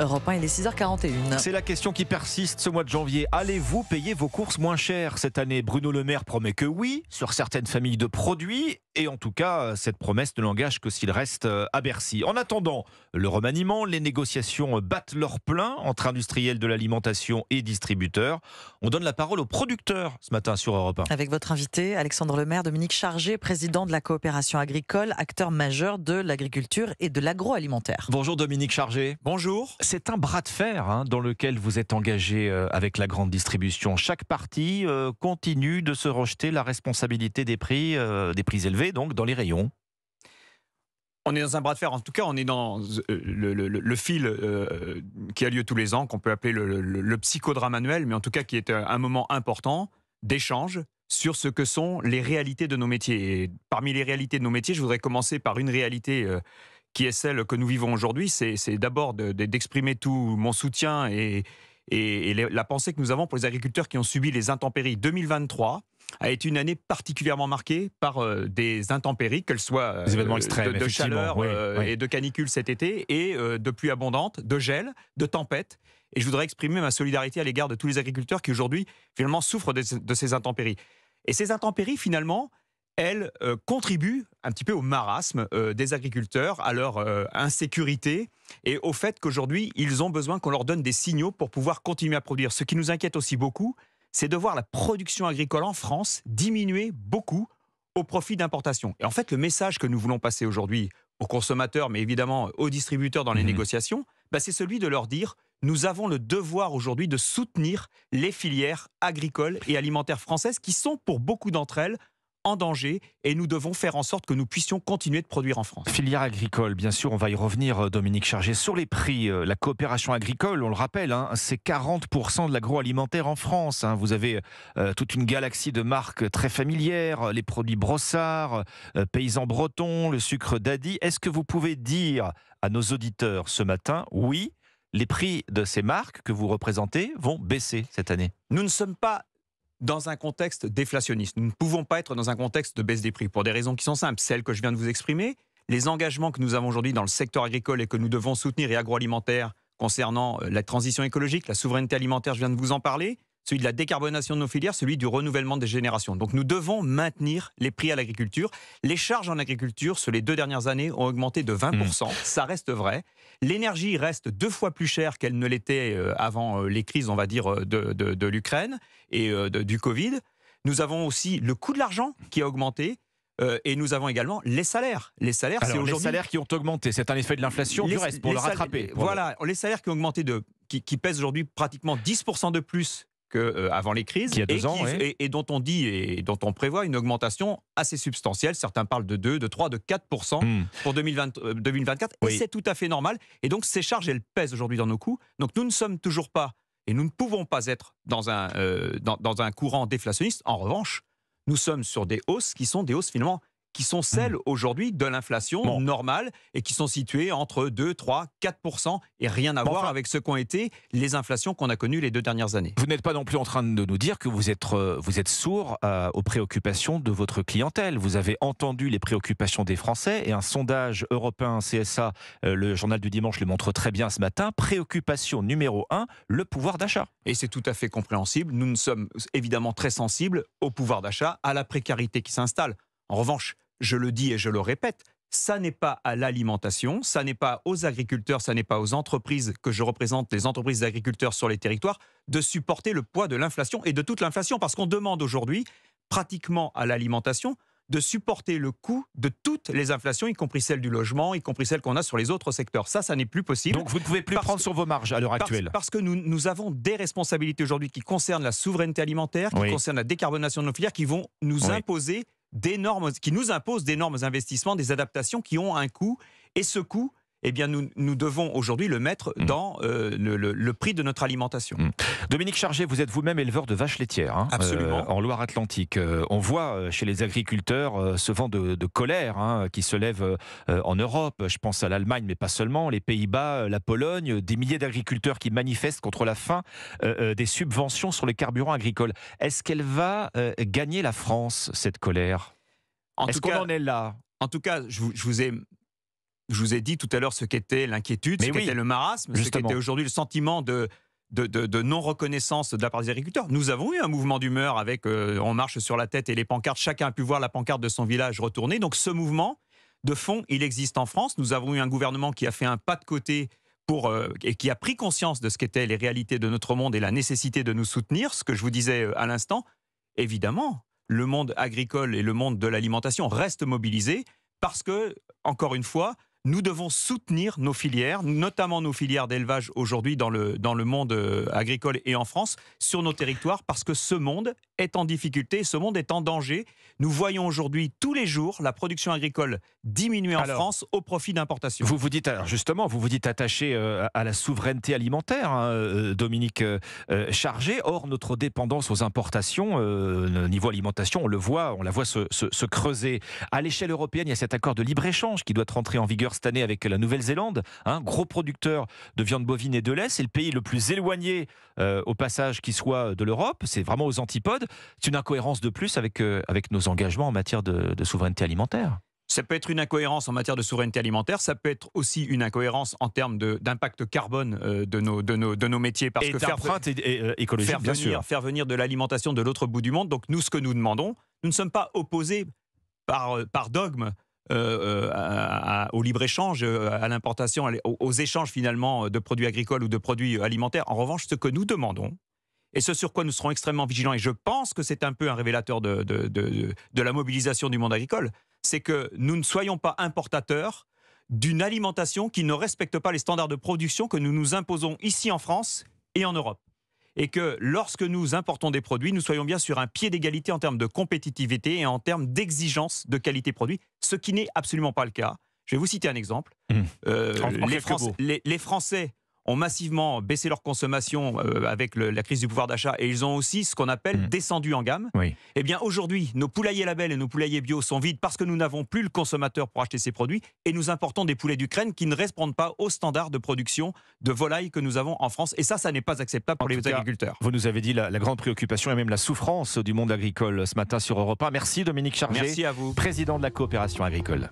Europe 1, il est 6h41. C'est la question qui persiste ce mois de janvier. Allez-vous payer vos courses moins cher cette année? Bruno Le Maire promet que oui, sur certaines familles de produits. Et en tout cas, cette promesse ne l'engage que s'il reste à Bercy. En attendant le remaniement, les négociations battent leur plein entre industriels de l'alimentation et distributeurs. On donne la parole aux producteurs ce matin sur Europe 1. Avec votre invité, Alexandre Lemaire, Dominique Chargé, président de la coopération agricole, acteur majeur de l'agriculture et de l'agroalimentaire. Bonjour Dominique Chargé. Bonjour. C'est un bras de fer dans lequel vous êtes engagé avec la grande distribution. Chaque partie continue de se rejeter la responsabilité des prix élevés donc dans les rayons. On est dans un bras de fer, en tout cas on est dans le fil qui a lieu tous les ans, qu'on peut appeler le psychodrame annuel, mais en tout cas qui est un moment important d'échange sur ce que sont les réalités de nos métiers. Et parmi les réalités de nos métiers, je voudrais commencer par une réalité qui est celle que nous vivons aujourd'hui. C'est d'abord d'exprimer tout mon soutien et la pensée que nous avons pour les agriculteurs qui ont subi les intempéries. 2023 a été une année particulièrement marquée par des intempéries, qu'elles soient des événements extrêmes, de chaleur oui. et de canicule cet été, et de pluies abondantes, de gel, de tempêtes. Et je voudrais exprimer ma solidarité à l'égard de tous les agriculteurs qui aujourd'hui finalement souffrent de ces intempéries. Et ces intempéries finalement, elles contribuent un petit peu au marasme des agriculteurs, à leur insécurité et au fait qu'aujourd'hui, ils ont besoin qu'on leur donne des signaux pour pouvoir continuer à produire. Ce qui nous inquiète aussi beaucoup, c'est de voir la production agricole en France diminuer beaucoup au profit d'importations. Et en fait, le message que nous voulons passer aujourd'hui aux consommateurs, mais évidemment aux distributeurs dans les négociations, c'est celui de leur dire « Nous avons le devoir aujourd'hui de soutenir les filières agricoles et alimentaires françaises qui sont pour beaucoup d'entre elles en danger et nous devons faire en sorte que nous puissions continuer de produire en France. » Filière agricole, bien sûr, on va y revenir, Dominique Chargé. Sur les prix, la coopération agricole, on le rappelle, c'est 40% de l'agroalimentaire en France. Vous avez toute une galaxie de marques très familières, les produits Brossard, Paysans Bretons, le sucre d'Adi. Est-ce que vous pouvez dire à nos auditeurs ce matin, oui, les prix de ces marques que vous représentez vont baisser cette année? Nous ne sommes pas dans un contexte déflationniste. Nous ne pouvons pas être dans un contexte de baisse des prix pour des raisons qui sont simples. Celles que je viens de vous exprimer, les engagements que nous avons aujourd'hui dans le secteur agricole et que nous devons soutenir et agroalimentaire concernant la transition écologique, la souveraineté alimentaire, je viens de vous en parler, celui de la décarbonation de nos filières, celui du renouvellement des générations. Donc nous devons maintenir les prix à l'agriculture. Les charges en agriculture, sur les 2 dernières années, ont augmenté de 20%. Ça reste vrai. L'énergie reste 2 fois plus chère qu'elle ne l'était avant les crises, on va dire, de l'Ukraine et du Covid. Nous avons aussi le coût de l'argent qui a augmenté. Et nous avons également les salaires. Les salaires, alors, c'est aujourd'hui... les salaires qui ont augmenté, c'est un effet de l'inflation du reste, pour le rattraper. Voilà, les salaires qui ont augmenté, qui pèsent aujourd'hui pratiquement 10% de plus qu'avant les crises, il y a 2 ans, et dont on dit et dont on prévoit une augmentation assez substantielle. Certains parlent de 2, de 3, de 4% pour 2024, et c'est tout à fait normal. Et donc ces charges, elles pèsent aujourd'hui dans nos coûts. Donc nous ne sommes toujours pas, et nous ne pouvons pas être dans un courant déflationniste. En revanche, nous sommes sur des hausses qui sont des hausses finalement qui sont celles aujourd'hui de l'inflation normale et qui sont situées entre 2, 3, 4% et rien à voir avec ce qu'ont été les inflations qu'on a connues les 2 dernières années. Vous n'êtes pas non plus en train de nous dire que vous êtes sourd aux préoccupations de votre clientèle. Vous avez entendu les préoccupations des Français et un sondage européen CSA, le journal du dimanche le montre très bien ce matin. Préoccupation numéro 1, le pouvoir d'achat. Et c'est tout à fait compréhensible. Nous sommes évidemment très sensibles au pouvoir d'achat, à la précarité qui s'installe. En revanche, je le dis et je le répète, ça n'est pas à l'alimentation, ça n'est pas aux agriculteurs, ça n'est pas aux entreprises que je représente, les entreprises d'agriculteurs sur les territoires, de supporter le poids de l'inflation et de toute l'inflation. Parce qu'on demande aujourd'hui, pratiquement à l'alimentation, de supporter le coût de toutes les inflations, y compris celle du logement, y compris celle qu'on a sur les autres secteurs. Ça n'est plus possible. Donc vous ne pouvez plus prendre sur vos marges à l'heure actuelle. Parce que nous avons des responsabilités aujourd'hui qui concernent la souveraineté alimentaire, qui concernent la décarbonation de nos filières, qui vont nous imposer qui nous imposent d'énormes investissements, des adaptations qui ont un coût. Et ce coût, eh bien, nous devons aujourd'hui le mettre dans le prix de notre alimentation. Dominique Chargé, vous êtes vous-même éleveur de vaches laitières Absolument. En Loire-Atlantique. On voit chez les agriculteurs ce vent de colère qui se lève en Europe. Je pense à l'Allemagne, mais pas seulement, les Pays-Bas, la Pologne, des milliers d'agriculteurs qui manifestent contre la fin des subventions sur les carburants agricoles. Est-ce qu'elle va gagner la France, cette colère? Est-ce qu'on en est là? En tout cas, je vous ai Je vous ai dit tout à l'heure ce qu'était l'inquiétude, ce qu'était le marasme, ce qu'était aujourd'hui le sentiment de non-reconnaissance de la part des agriculteurs. Nous avons eu un mouvement d'humeur avec On marche sur la tête et les pancartes. Chacun a pu voir la pancarte de son village retourner. Donc ce mouvement, de fond, il existe en France. Nous avons eu un gouvernement qui a fait un pas de côté et qui a pris conscience de ce qu'étaient les réalités de notre monde et la nécessité de nous soutenir, ce que je vous disais à l'instant. Évidemment, le monde agricole et le monde de l'alimentation restent mobilisés parce que, encore une fois, nous devons soutenir nos filières, notamment nos filières d'élevage aujourd'hui dans le monde agricole et en France, sur nos territoires, parce que ce monde est en difficulté, ce monde est en danger. Nous voyons aujourd'hui tous les jours la production agricole diminuer en France au profit d'importations. Vous vous dites attaché à la souveraineté alimentaire, hein, Dominique Chargé. Or, notre dépendance aux importations, niveau alimentation, on la voit se creuser. À l'échelle européenne, il y a cet accord de libre-échange qui doit rentrer en vigueur cette année avec la Nouvelle-Zélande, gros producteur de viande bovine et de lait. C'est le pays le plus éloigné au passage qui soit de l'Europe. C'est vraiment aux antipodes. C'est une incohérence de plus avec nos engagements en matière de souveraineté alimentaire. Ça peut être une incohérence en matière de souveraineté alimentaire, ça peut être aussi une incohérence en termes d'impact carbone de nos métiers. Parce et que d'empreinte écologique, bien sûr. Faire venir de l'alimentation de l'autre bout du monde. Donc nous, ce que nous demandons, nous ne sommes pas opposés par dogme au libre-échange, à l'importation, aux échanges finalement de produits agricoles ou de produits alimentaires. En revanche, ce que nous demandons, et ce sur quoi nous serons extrêmement vigilants, et je pense que c'est un peu un révélateur de la mobilisation du monde agricole, c'est que nous ne soyons pas importateurs d'une alimentation qui ne respecte pas les standards de production que nous nous imposons ici en France et en Europe. Et que lorsque nous importons des produits, nous soyons bien sur un pied d'égalité en termes de compétitivité et en termes d'exigence de qualité produit, ce qui n'est absolument pas le cas. Je vais vous citer un exemple. Les Français ont massivement baissé leur consommation avec la crise du pouvoir d'achat et ils ont aussi ce qu'on appelle descendu en gamme. Oui. Eh bien aujourd'hui, nos poulaillers label et nos poulaillers bio sont vides parce que nous n'avons plus le consommateur pour acheter ces produits et nous importons des poulets d'Ukraine qui ne répondent pas aux standards de production de volailles que nous avons en France. Et ça n'est pas acceptable pour les agriculteurs. Vous nous avez dit la grande préoccupation et même la souffrance du monde agricole ce matin sur Europe 1. Merci Dominique Chargé. Merci à vous. Président de la coopération agricole.